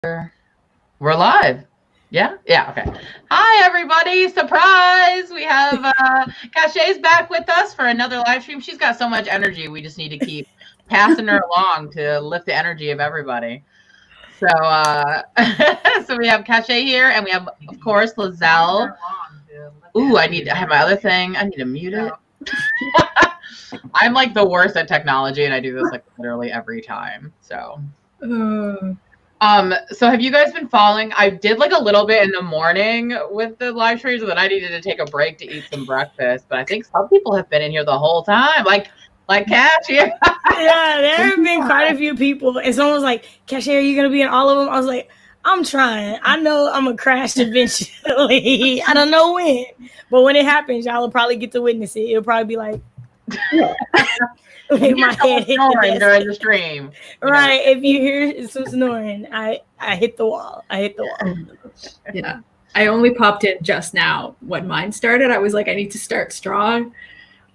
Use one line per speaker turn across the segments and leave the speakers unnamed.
We're live. Yeah? Yeah, okay. Hi, everybody. Surprise! We have KaShay's back with us for another live stream. She's got so much energy. We just need to keep passing her along to lift the energy of everybody. So, so we have KaShay here, and we have, of course, Liselle. Ooh, I have my other thing. I need to mute it. I'm like the worst at technology, and I do this like literally every time. So, so have you guys been following? I did like a little bit in the morning with the live streams, and then I needed to take a break to eat some breakfast. But I think some people have been in here the whole time, like Cash here.
Yeah, there have been quite a few people, and someone was like, "KaShay, are you gonna be in all of them?" I was like, "I'm trying. I know I'm gonna crash eventually. I don't know when, but when it happens, y'all will probably get to witness it. It'll probably be like."
My head snoring during the stream.
Right. If you hear some snoring, I hit the wall.
Yeah. I only popped in just now when mine started. I was like, I need to start strong.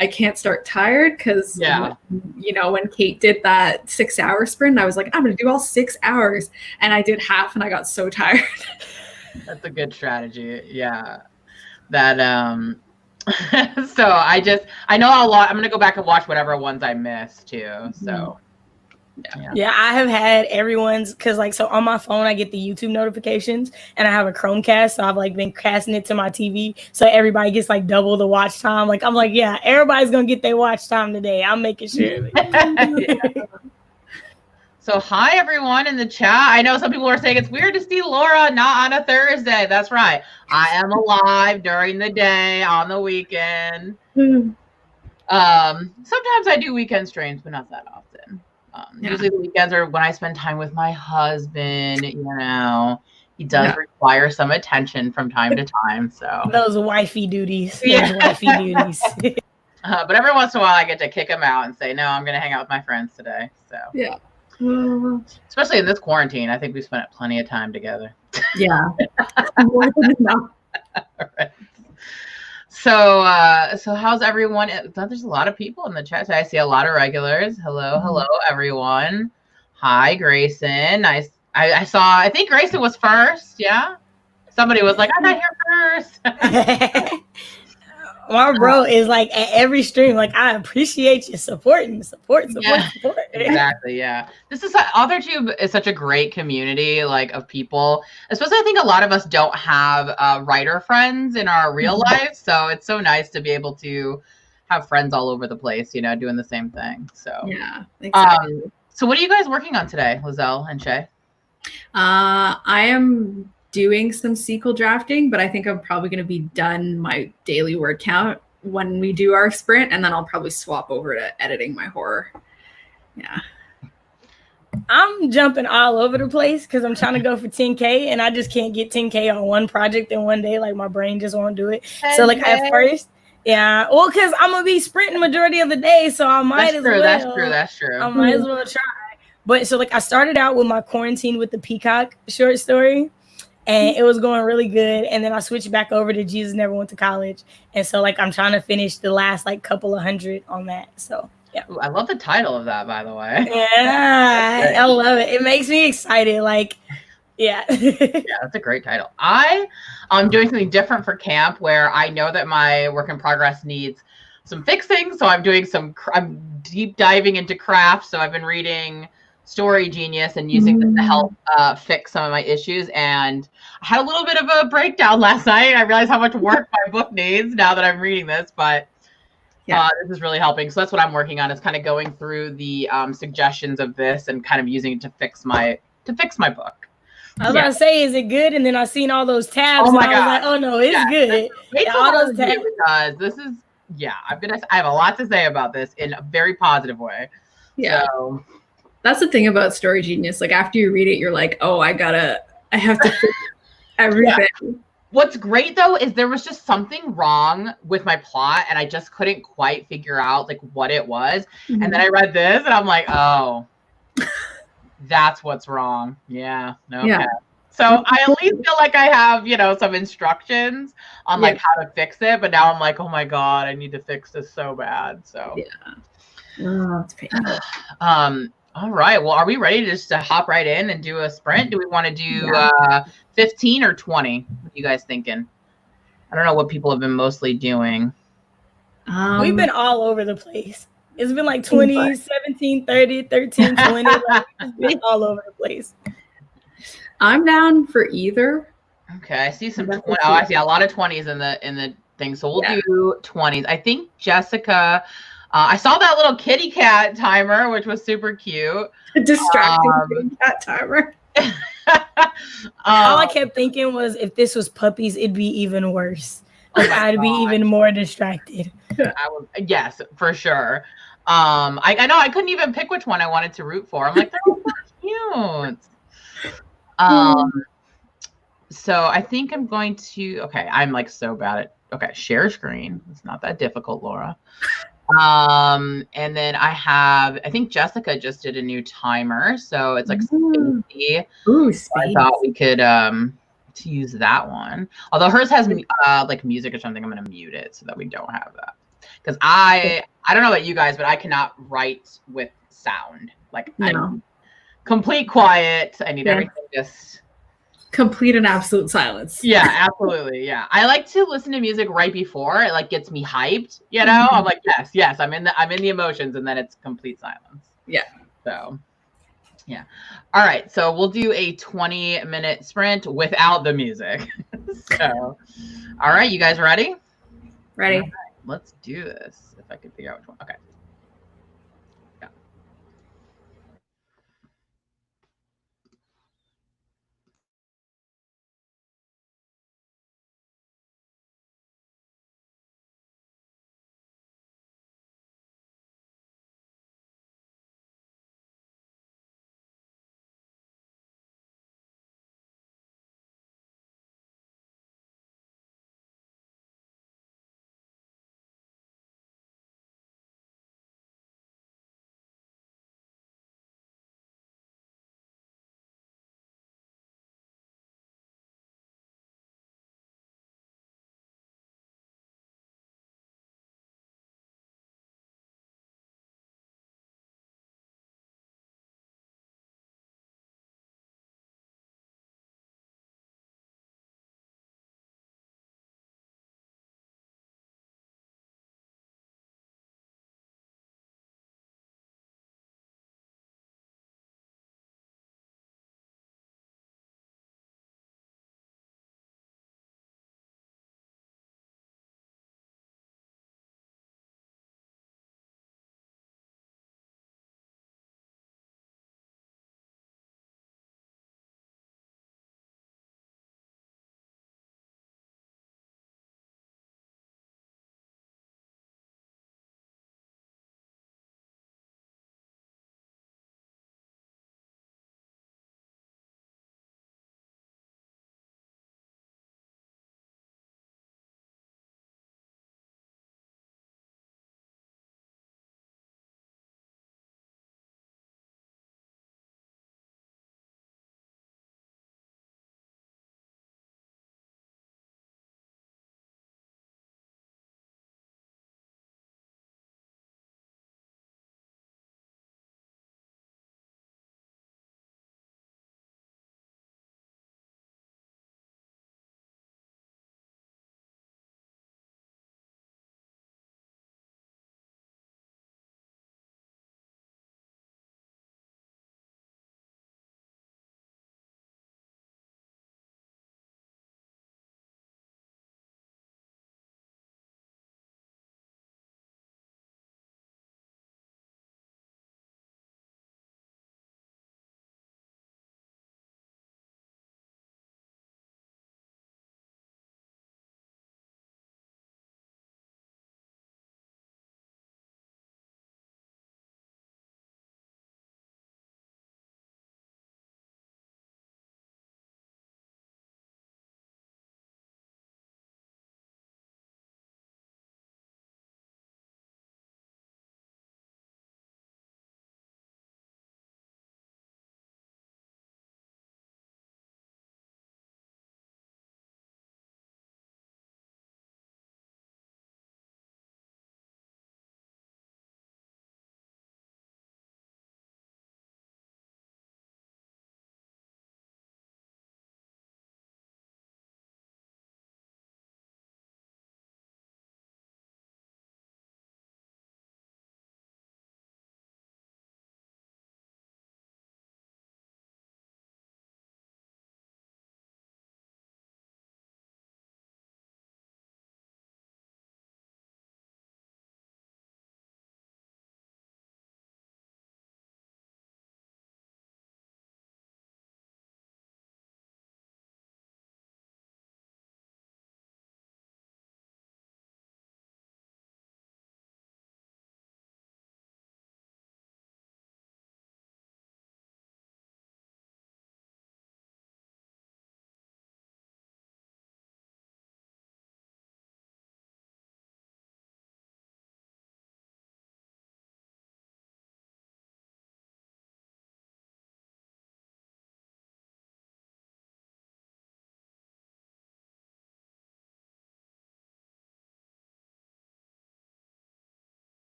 I can't start tired because, when Kate did that 6-hour sprint, I was like, I'm going to do all 6 hours. And I did half and I got so tired.
That's a good strategy. Yeah. That, so I know a lot. I'm going to go back and watch whatever ones I missed too. So
yeah, I have had everyone's, because so on my phone I get the YouTube notifications, and I have a Chromecast, so I've been casting it to my TV, so everybody gets double the watch time. I'm like, yeah, everybody's gonna get their watch time today. I'm making sure.
So hi everyone in the chat. I know some people are saying it's weird to see Laura not on a Thursday. That's right. I am alive during the day, on the weekend. Sometimes I do weekend streams, but not that often. Usually the weekends are when I spend time with my husband. He does require some attention from time to time. So
those wifey duties.
But every once in a while I get to kick him out and say, no, I'm going to hang out with my friends today. So
yeah.
Especially in this quarantine, I think we spent plenty of time together.
Yeah. More than enough.
All right. So how's everyone? There's a lot of people in the chat. So I see a lot of regulars. Hello, everyone. Hi, Grayson. Nice. I think Grayson was first. Yeah. Somebody was like, I'm not here first.
My bro is at every stream. I appreciate you supporting. Support.
Exactly. Yeah. OtherTube is such a great community, of people. Especially, I think a lot of us don't have writer friends in our real life, so it's so nice to be able to have friends all over the place, doing the same thing. So
yeah. Exactly.
So what are you guys working on today, Liselle and Shay?
I am doing some sequel drafting, but I think I'm probably going to be done my daily word count when we do our sprint, and then I'll probably swap over to editing my horror. Yeah.
I'm jumping all over the place because I'm trying to go for 10K, and I just can't get 10K on one project in one day. My brain just won't do it. 10K. So at first, yeah, well, because I'm going to be sprinting majority of the day, so I might as well.
That's true.
I might as well try. But so I started out with my Quarantine with the Peacock short story, and it was going really good. And then I switched back over to Jesus Never Went to College. And so I'm trying to finish the last couple of 100 on that. So yeah.
Ooh, I love the title of that, by the way.
Yeah, I love it. It makes me excited. Yeah.
Yeah, that's a great title. I'm doing something different for camp where I know that my work in progress needs some fixing. So I'm deep diving into craft. So I've been reading Story Genius and using this to help fix some of my issues. And I had a little bit of a breakdown last night. I realized how much work my book needs now that I'm reading this, but this is really helping. So that's what I'm working on, is kind of going through the suggestions of this and kind of using it to fix my book.
I was about to say, is it good? And then I seen all those tabs.
Oh my God.
I was like, oh no, it's good.
All those tabs. Because this is, I have a lot to say about this in a very positive way.
Yeah. So, that's the thing about Story Genius. After you read it, you're like, oh, I have to fix everything.
Yeah. What's great though is there was just something wrong with my plot, and I just couldn't quite figure out what it was. And then I read this, and I'm like, oh, that's what's wrong. Yeah. Okay. Yeah. So I at least feel like I have, some instructions on how to fix it. But now I'm like, oh my God, I need to fix this so bad. So
yeah. Oh, it's painful.
All right. Well, are we ready to just hop right in and do a sprint? Do we want to do 15 or 20? What are you guys thinking? I don't know what people have been mostly doing.
We've been all over the place. It's been like 20, 17, 30, 13, 20. Like, it's been all over the place.
I'm down for either.
Okay, I see some. I see a lot of 20s in the thing. So we'll do 20s. I think Jessica. I saw that little kitty cat timer, which was super cute.
Distracting kitty cat timer.
All I kept thinking was, if this was puppies, it'd be even worse. Like, I'd be even more distracted.
Yes, for sure. I know I couldn't even pick which one I wanted to root for. I'm like, they're all so cute. So I think I'm going to. Okay, I'm like so bad at. Okay, share screen. It's not that difficult, Laura. And then I think Jessica just did a new timer, so it's like spacey.
Ooh,
so I thought we could to use that one. Although hers has like music or something, I'm gonna mute it so that we don't have that. Because I don't know about you guys, but I cannot write with sound. Like I need complete quiet. I need everything just
complete and absolute silence.
Yeah, absolutely. Yeah. I like to listen to music right before it like gets me hyped, you know? I'm like, yes, I'm in the emotions, and then it's complete silence.
Yeah.
So yeah. All right. So we'll do a 20-minute sprint without the music. So all right, you guys ready?
Ready.
Right, let's do this. If I could figure out which one. Okay.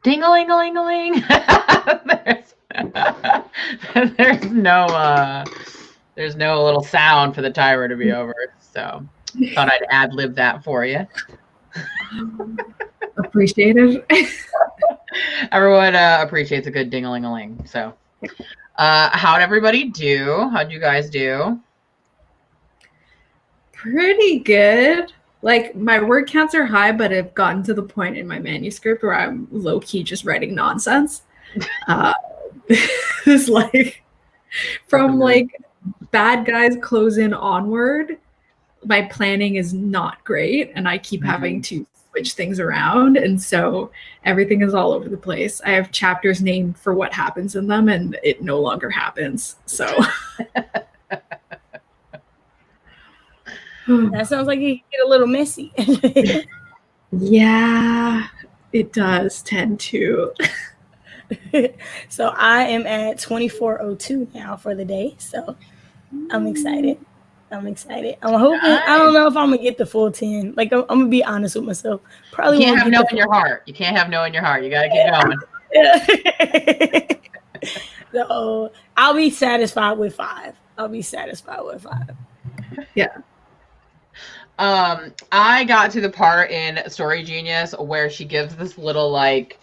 Ding-a-ling-a-ling-a-ling. There's no little sound for the timer to be over. So thought I'd ad-lib that for you.
Appreciate it.
Everyone appreciates a good ding-a-ling-a-ling. So how'd everybody do? How'd you guys do?
Pretty good. Like, my word counts are high, but I've gotten to the point in my manuscript where I'm low-key just writing nonsense. It's like, from like bad guys close in onward, my planning is not great, and I keep having to switch things around, and so everything is all over the place. I have chapters named for what happens in them, and it no longer happens. So
that sounds like you get a little messy.
yeah, it does tend to.
So I am at 24:02 now for the day, so I'm excited. I'm hoping. Nice. I don't know if I'm gonna get the full 10. Like, I'm gonna be honest with myself. Probably
you can't have no in your heart. You can't have no in your heart. You gotta keep going.
So I'll be satisfied with 5.
Yeah.
I got to the part in Story Genius where she gives this little like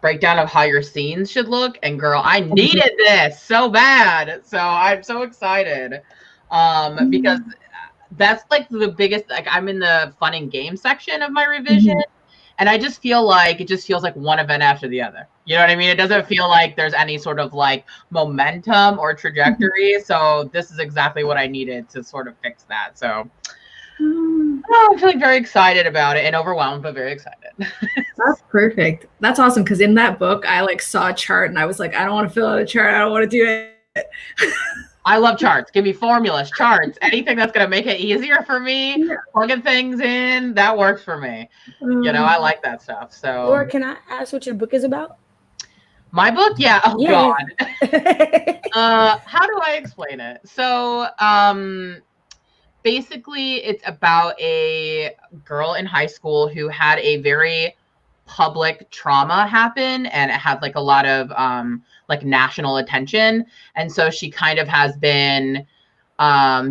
breakdown of how your scenes should look, and girl, I needed this so bad. So I'm so excited. Because that's like the biggest, like, I'm in the fun and game section of my revision, and I just feel like it just feels like one event after the other. You know what I mean? It doesn't feel like there's any sort of like momentum or trajectory. So this is exactly what I needed to sort of fix that. So I'm feeling very excited about it, and overwhelmed, but very excited.
That's perfect. That's awesome, because in that book, I like saw a chart, and I was like, I don't want to fill out a chart. I don't want to do it.
I love charts. Give me formulas, charts, anything that's going to make it easier for me. Plugging things in, that works for me. You know, I like that stuff. So,
or can I ask what your book is about?
My book? Yeah. Oh, God. How do I explain it? So, basically, it's about a girl in high school who had a very public trauma happen, and it had like a lot of like national attention, and so she kind of has been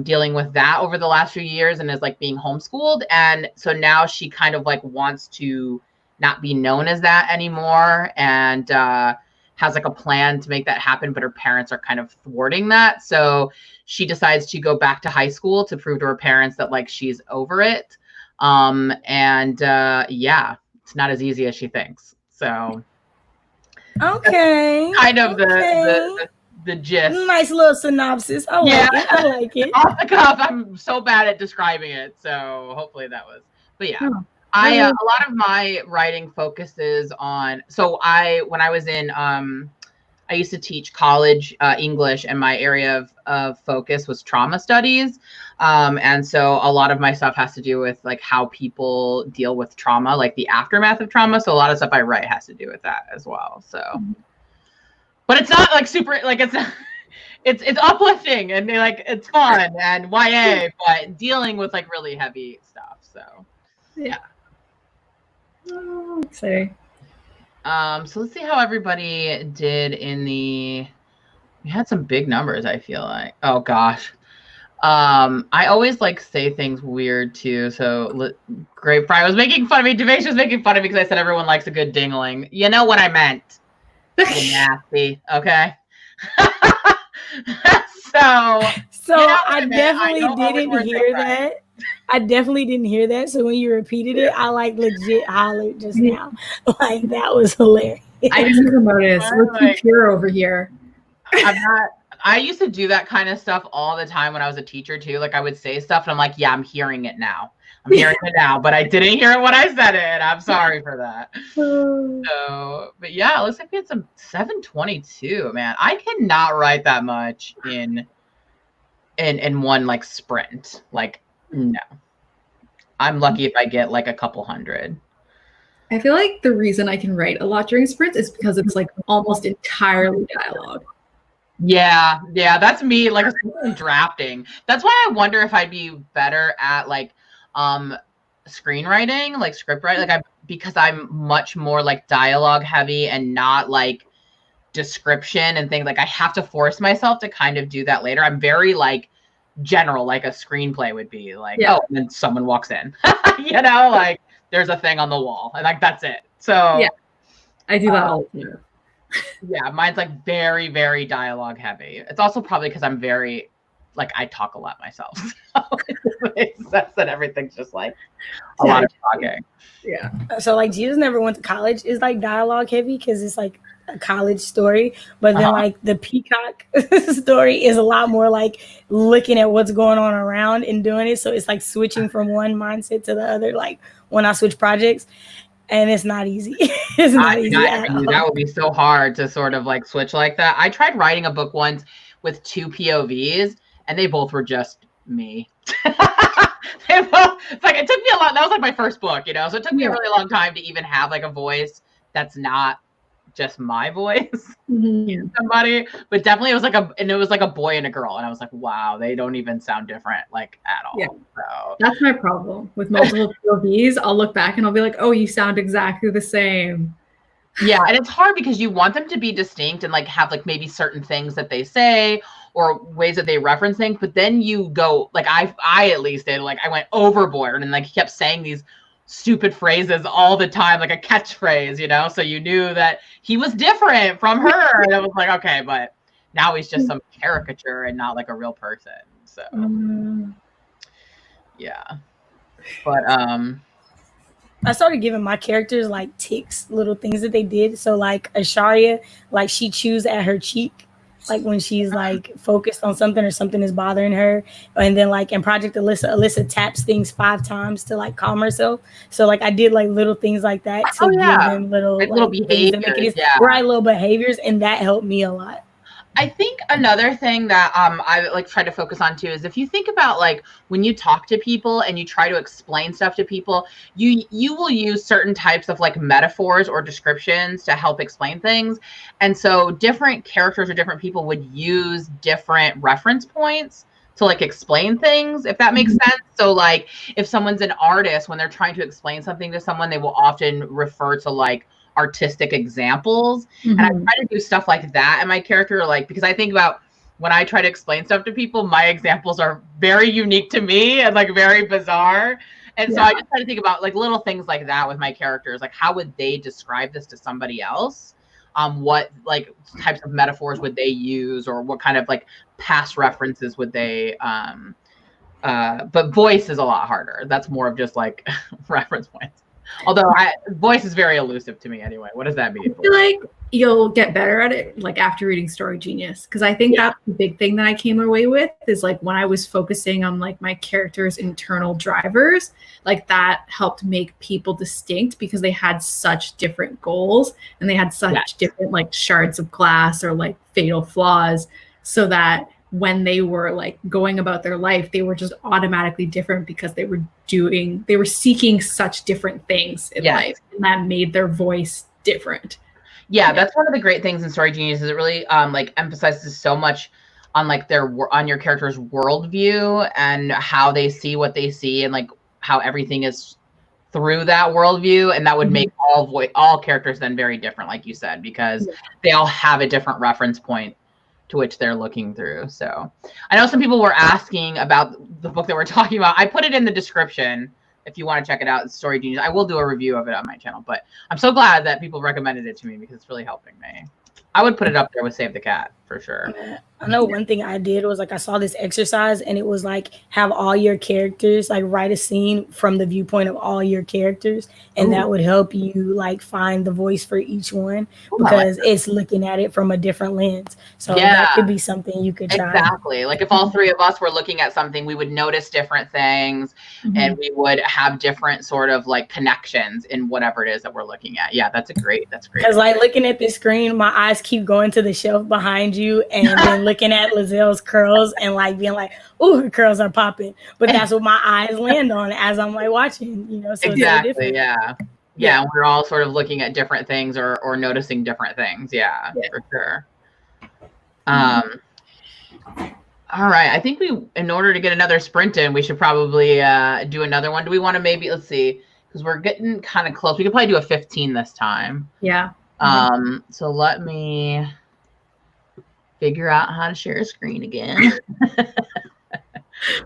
dealing with that over the last few years, and is like being homeschooled, and so now she kind of like wants to not be known as that anymore, and has like a plan to make that happen, but her parents are kind of thwarting that, so she decides to go back to high school to prove to her parents that like she's over it. Yeah, it's not as easy as she thinks. So
okay,
kind of the gist.
Nice little synopsis. I like it.
Off the cuff, I'm so bad at describing it, so hopefully that was. But yeah, a lot of my writing focuses on. So when I was in I used to teach college English, and my area of focus was trauma studies. And so a lot of my stuff has to do with like how people deal with trauma, like the aftermath of trauma. So a lot of stuff I write has to do with that as well. So, but it's not like super, like it's uplifting and like, it's fun and YA, but dealing with like really heavy stuff. So,
yeah. Oh, exciting.
So let's see how everybody did we had some big numbers, I feel like. Oh gosh. I always like say things weird too. So Great Fry was making fun of me. Devasia was making fun of me because I said everyone likes a good dingling. You know what I meant. Nasty. Okay. So
I definitely didn't hear that. I definitely didn't hear that. So when you repeated it, I like legit hollered just now. Like, that was hilarious.
I didn't even notice. We're too pure over here.
I used to do that kind of stuff all the time when I was a teacher too. Like, I would say stuff and I'm like, yeah, I'm hearing it now. I'm hearing it now, but I didn't hear it when I said it. I'm sorry for that. So, but yeah, it looks like we had some 722, man. I cannot write that much in one like sprint. Like, no. I'm lucky if I get like a couple hundred.
I feel like the reason I can write a lot during sprints is because it's like almost entirely dialogue.
Yeah, that's me, like drafting. That's why I wonder if I'd be better at like screenwriting, like script writing, like because I'm much more like dialogue heavy and not like description and things. Like I have to force myself to kind of do that later. I'm very like general, like a screenplay would be like, oh, and then someone walks in, you know, like there's a thing on the wall and like that's it. So
yeah, I do that all the time.
Yeah, mine's like very, very dialogue heavy. It's also probably because I'm very like I talk a lot myself. That's that everything's just like a lot of talking.
Yeah.
So like Jesus Never Went to College is like dialogue heavy because it's like a college story, but then like the Peacock story is a lot more like looking at what's going on around and doing it. So it's like switching from one mindset to the other. Like when I switch projects, and it's not easy. It's not easy.
That would be so hard to sort of like switch like that. I tried writing a book once with 2 POVs, and they both were just me. It's like it took me a lot. That was like my first book, you know. So it took me a really long time to even have like a voice that's not just my voice. Somebody, but definitely it was like a boy and a girl, and I was like, wow, they don't even sound different like at all.
Yeah.
So
that's my problem with multiple POVs. I'll look back and I'll be like, oh, you sound exactly the same.
Yeah, and it's hard because you want them to be distinct and like have like maybe certain things that they say or ways that they reference things, but then you go like I at least did, like I went overboard and like kept saying these stupid phrases all the time, like a catchphrase, you know, so you knew that he was different from her. And it was like, okay, but now he's just some caricature and not like a real person. So yeah, but
I started giving my characters like tics, little things that they did. So like Asharia, like she chews at her cheek, like when she's like focused on something or something is bothering her. And then like in Project Alyssa taps things 5 times to like calm herself. So like I did like little things like that to give them little
behaviors,
right, little behaviors, and that helped me a lot.
I think another thing that I like try to focus on too is if you think about like when you talk to people and you try to explain stuff to people, you will use certain types of like metaphors or descriptions to help explain things. And so different characters or different people would use different reference points to like explain things, if that makes sense. So like if someone's an artist, when they're trying to explain something to someone, they will often refer to like artistic examples. And I try to do stuff like that in my character, like because I think about when I try to explain stuff to people, my examples are very unique to me and like very bizarre. And so I just try to think about like little things like that with my characters, like how would they describe this to somebody else? What like types of metaphors would they use, or what kind of like past references would they but voice is a lot harder. That's more of just like reference points. Although voice is very elusive to me anyway. What does that mean?
I feel like you'll get better at it like after reading Story Genius, because I think that's the big thing that I came away with is like when I was focusing on like my character's internal drivers, like that helped make people distinct because they had such different goals and they had such different like shards of glass or like fatal flaws, so that when they were like going about their life, they were just automatically different because they were seeking such different things in life, and that made their voice different.
Yeah, that's one of the great things in Story Genius is it really like emphasizes so much on like on your character's worldview and how they see what they see and like how everything is through that worldview, and that would make all characters then very different, like you said, because they all have a different reference point to which they're looking through. So I know some people were asking about the book that we're talking about. I put it in the description if you want to check it out. It's Story Genius. I will do a review of it on my channel, but I'm so glad that people recommended it to me because it's really helping me. I would put it up there with Save the Cat for sure.
I know one thing I did was like I saw this exercise and it was like have all your characters like write a scene from the viewpoint of all your characters, and that would help you like find the voice for each one because it's looking at it from a different lens. So that could be something you could try.
Exactly. Like if all 3 of us were looking at something, we would notice different things and we would have different sort of like connections in whatever it is that we're looking at. Yeah, that's great. Because
like looking at this screen, my eyes keep going to the shelf behind you and then looking at Lizelle's curls and like being like, "Ooh, her curls are popping." But that's what my eyes land on as I'm like watching, you know. So
exactly,
it's so different.
Yeah. We're all sort of looking at different things or noticing different things. Yeah, for sure. All right. I think in order to get another sprint in, we should probably do another one. Do we want to let's see, because we're getting kind of close. We could probably do a 15 this time.
Yeah.
So let me figure out how to share a screen again.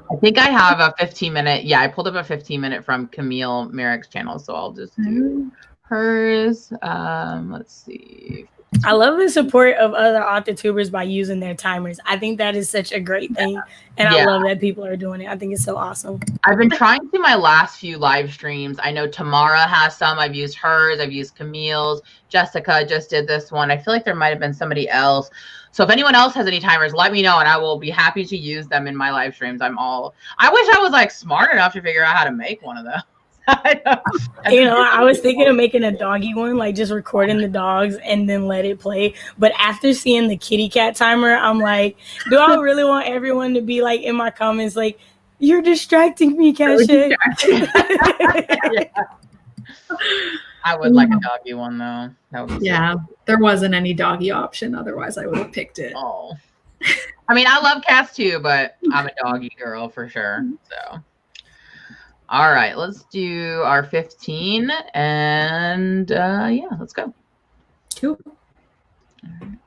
I think I have a 15-minute. Yeah, I pulled up a 15-minute from Camille Merrick's channel, so I'll just do hers. Let's see.
I love the support of other author tubers by using their timers. I think that is such a great thing. And I love that people are doing it. I think it's so awesome.
I've been trying to my last few live streams. I know Tamara has some. I've used hers. I've used Camille's. Jessica just did this one. I feel like there might have been somebody else. So if anyone else has any timers, let me know and I will be happy to use them in my live streams. I wish I was like smart enough to figure out how to make one of those.
I was thinking of making a doggy one, like just recording the dogs and then let it play. But after seeing the kitty cat timer, I'm like, do I really want everyone to be like in my comments like, you're distracting me, KaShay?
I would like a doggy one though. That would be
there wasn't any doggy option. Otherwise, I would have picked it.
Oh, I mean, I love cats too, but I'm a doggy girl for sure. So. All right, let's do our 15 and let's go.
Cool.
All right.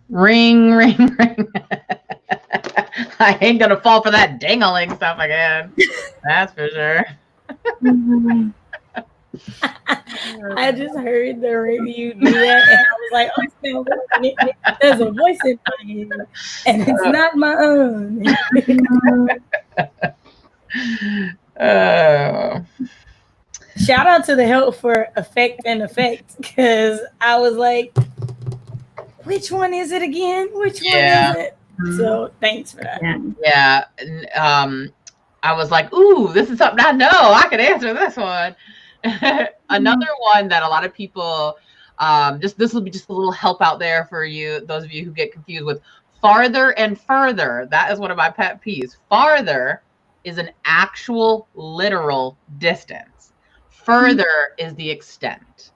Ring, ring, ring. I ain't gonna fall for that ding-a-ling stuff again. That's for sure.
I just heard the review do that, and I was like, "Oh, there's a voice in my head, and it's not my own." Shout out to the help for effect, because I was like, "Which one is it again? Which one is it?" So thanks for that.
Yeah. I was like, "Ooh, this is something I know. I can answer this one." Another one that a lot of people, this will be just a little help out there for you, those of you who get confused with farther and further. That is one of my pet peeves. Farther is an actual literal distance. Further is the extent.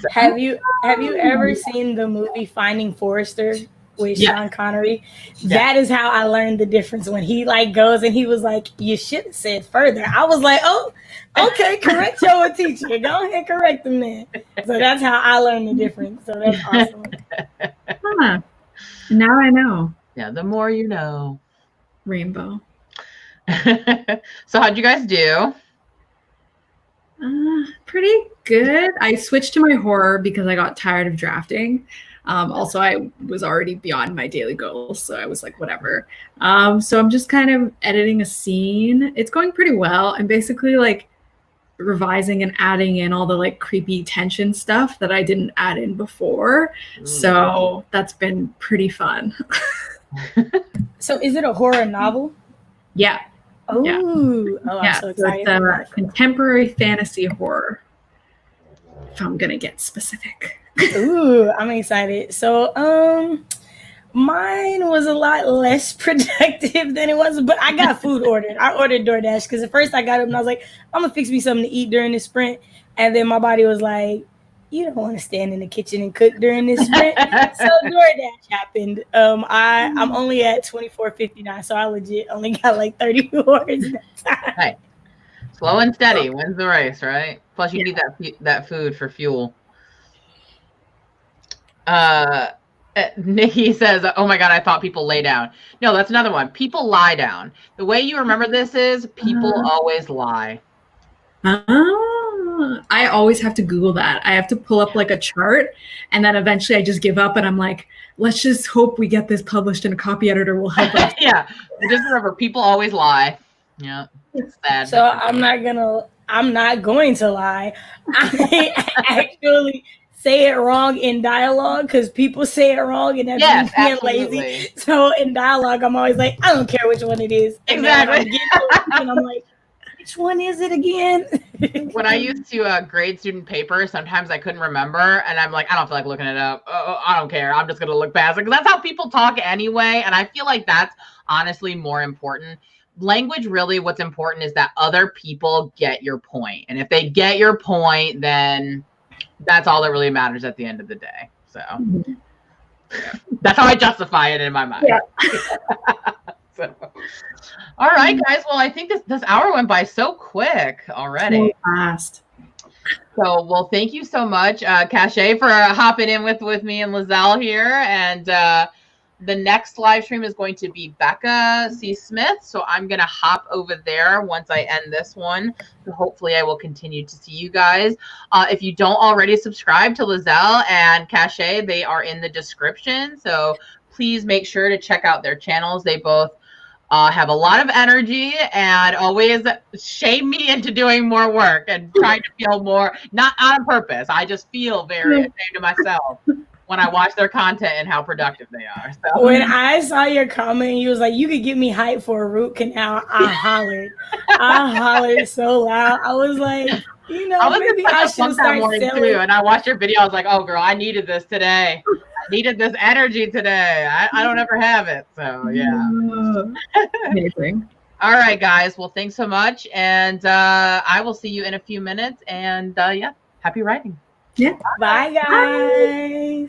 So,
have you ever seen the movie Finding Forrester with Sean Connery? That is how I learned the difference when he like goes and he was like, "You should have said further." I was like, "Oh, okay, correct your teacher. Go ahead, correct them then." So that's how I learned the difference. So that's awesome.
Now I know.
Yeah, the more you know.
Rainbow.
So how'd you guys do?
Pretty good. I switched to my horror because I got tired of drafting. Also, I was already beyond my daily goals, so I was like, whatever. So I'm just kind of editing a scene. It's going pretty well. I'm basically like revising and adding in all the like creepy tension stuff that I didn't add in before. So that's been pretty fun.
So is it a horror novel?
Yeah.
Ooh.
Yeah.
Oh, I'm so excited.
So it's a contemporary fantasy horror, if I'm gonna get specific.
Ooh, I'm excited. So mine was a lot less productive than it was, but I got food ordered. I ordered DoorDash because at first I got up and I was like, I'm gonna fix me something to eat during this sprint. And then my body was like, you don't want to stand in the kitchen and cook during this sprint. So DoorDash happened. I'm only at 24.59, so I legit only got like 30 orders that time.
Right. Slow and steady wins the race, right? Plus you need that food for fuel. Nikki says, "Oh my God, I thought people lay down." No, that's another one. People lie down. The way you remember this is people always lie.
I always have to Google that. I have to pull up like a chart, and then eventually I just give up and I'm like, let's just hope we get this published and a copy editor will help us.
Yeah. Just remember, people always lie. Yeah. It's sad.
So I'm not going to lie. I actually say it wrong in dialogue because people say it wrong and that's being lazy. So in dialogue, I'm always like, I don't care which one it is.
Exactly.
And I'm like, which one is it again?
When I used to grade student paper, sometimes I couldn't remember, and I'm like, I don't feel like looking it up. I don't care. I'm just gonna look past it because that's how people talk anyway. And I feel like that's honestly more important. Language, really, what's important is that other people get your point, and if they get your point, then that's all that really matters at the end of the day. So that's how I justify it in my mind. Yeah. So. All right, guys. Well, I think this hour went by so quick already.
So fast.
So, well, thank you so much, KaShay, for hopping in with me and Liselle here. And the next live stream is going to be Becca C. Smith. So I'm going to hop over there once I end this one. So hopefully I will continue to see you guys. If you don't already subscribe to Liselle and KaShay, they are in the description. So please make sure to check out their channels. They both have a lot of energy and always shame me into doing more work and trying to feel more, not on purpose. I just feel very ashamed of myself when I watch their content and how productive they are. So.
When I saw your comment, you was like, you could get me hyped for a root canal. I hollered so loud. I was like, you know, maybe I should start selling.
Too, and I watched your video. I was like, oh, girl, I needed this today. I needed this energy today. I don't ever have it. So, yeah.
Amazing.
All right, guys. Well, thanks so much. And I will see you in a few minutes. And, yeah, happy writing.
Yeah.
Bye, guys. Bye.